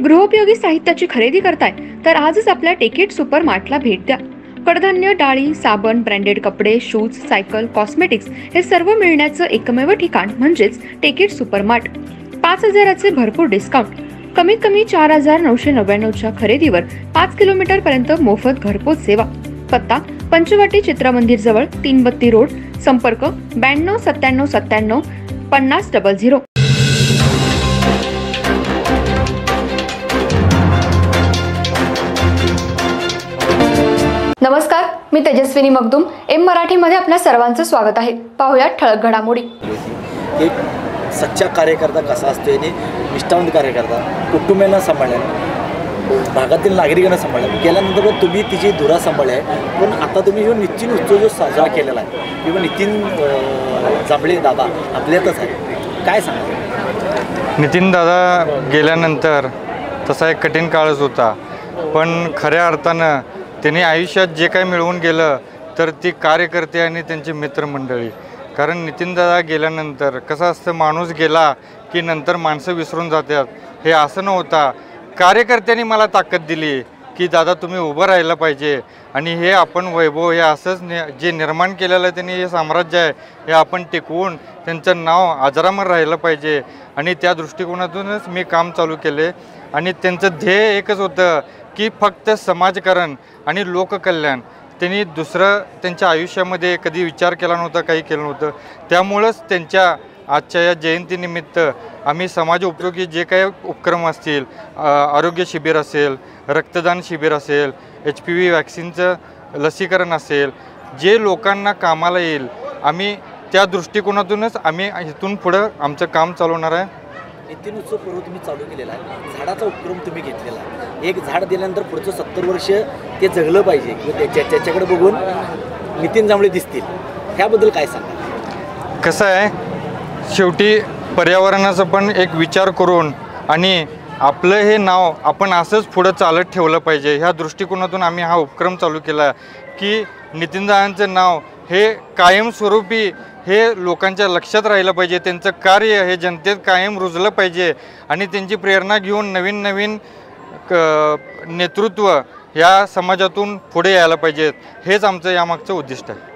गृहोपयोगी साहित्याची खरेदी करताय तर आजच आपल्या टेकेट सुपर मार्टला भेट द्या। कडधान्य, डाळी, साबण, ब्रँडेड कपडे, शूज, सायकल, कॉस्मेटिक्स हे सर्व मिळण्याचं एकमेव ठिकाण म्हणजेच टेकेट सुपर मार्ट। 5,000चे भरपूर डिस्काउंट, कमीत कमी 4,999च्या खरेदीवर 5 किलोमीटर पर्यंत मोफत घरपोच सेवा। पत्ता पंचवटी चित्रमंदिर जवळ, 3 बत्ती रोड। संपर्क 92 97 97 50 00। नमस्कार, मी तेजस्विनी मगदूम। एम मराठीमध्ये आपल्या सर्वांचं स्वागत आहे। पाहूया ठळक घडामोडी। एक सच्चा कार्यकर्ता कसा असतो आणि निष्ठावंत कार्यकर्ता कुटुंबियांना सांभाळला, भागातील नागरिकांना सांभाळला, केल्यानंतर पण तुम्ही तिची धुरा सांभाळली आहे। पण आता तुम्ही जो नितीन उत्सव जो साजरा केलेला आहे किंवा नितीन जांभळे दादा आपल्यातच आहे, काय सांगा? नितीन दादा गेल्यानंतर तसा एक कठीण काळच होता, पण खऱ्या अर्थानं त्यांनी आयुष्यात जे काही मिळवून गेलं तर ती कार्यकर्ते आणि त्यांची मित्रमंडळी। कारण नितीनदादा गेल्यानंतर कसं असतं, माणूस गेला की नंतर माणसं विसरून जातात, हे असं नव्हता। कार्यकर्त्यांनी मला ताकद दिली की दादा तुम्ही उभं राहायला पाहिजे आणि हे आपण वैभव हे असंच जे निर्माण केलेलं आहे त्यांनी, हे साम्राज्य आहे हे आपण टिकवून त्यांचं नाव अजरामर राहिलं पाहिजे आणि त्या दृष्टिकोनातूनच मी काम चालू केले। आणि त्यांचं ध्येय एकच होतं की फक्त समाजकारण आणि लोककल्याण। त्यांनी दुसरं त्यांच्या आयुष्यामध्ये कधी विचार केला नव्हता, काही केलं नव्हतं। त्यामुळंच त्यांच्या आजच्या या जयंतीनिमित्त आम्ही समाज उपयोगी जे काही उपक्रम असतील, आरोग्य शिबिर असेल, रक्तदान शिबिर असेल, HPV वॅक्सिनचं लसीकरण असेल, जे लोकांना कामाला येईल, आम्ही त्या दृष्टिकोनातूनच आम्ही इथून पुढं आमचं काम चालवणार आहे। नितीन उत्सव पूर्व तुम्ही चालू केलेला आहे, झाडाचा उपक्रम तुम्ही घेतलेला आहे। एक झाड दिल्यानंतर पुढचं 70 वर्ष ते जगलं पाहिजे किंवा त्याच्याकडे बघून नितीन जांभळे दिसतील, ह्याबद्दल काय सांगा? कसं आहे, शेवटी पर्यावरणाचा पण एक विचार करून आणि आपलं हे नाव आपण असंच पुढं चालत ठेवलं पाहिजे, ह्या दृष्टिकोनातून आम्ही हा उपक्रम चालू केला आहे की नितीनदादांचं नाव हे कायमस्वरूपी हे लोकांच्या लक्षात राहिलं पाहिजे, त्यांचं कार्य हे जनतेत कायम रुजलं पाहिजे आणि त्यांची प्रेरणा घेऊन नवीन नवीन नेतृत्व या समाजातून पुढे यायला पाहिजेत, हेच आमचं यामागचं उद्दिष्ट आहे।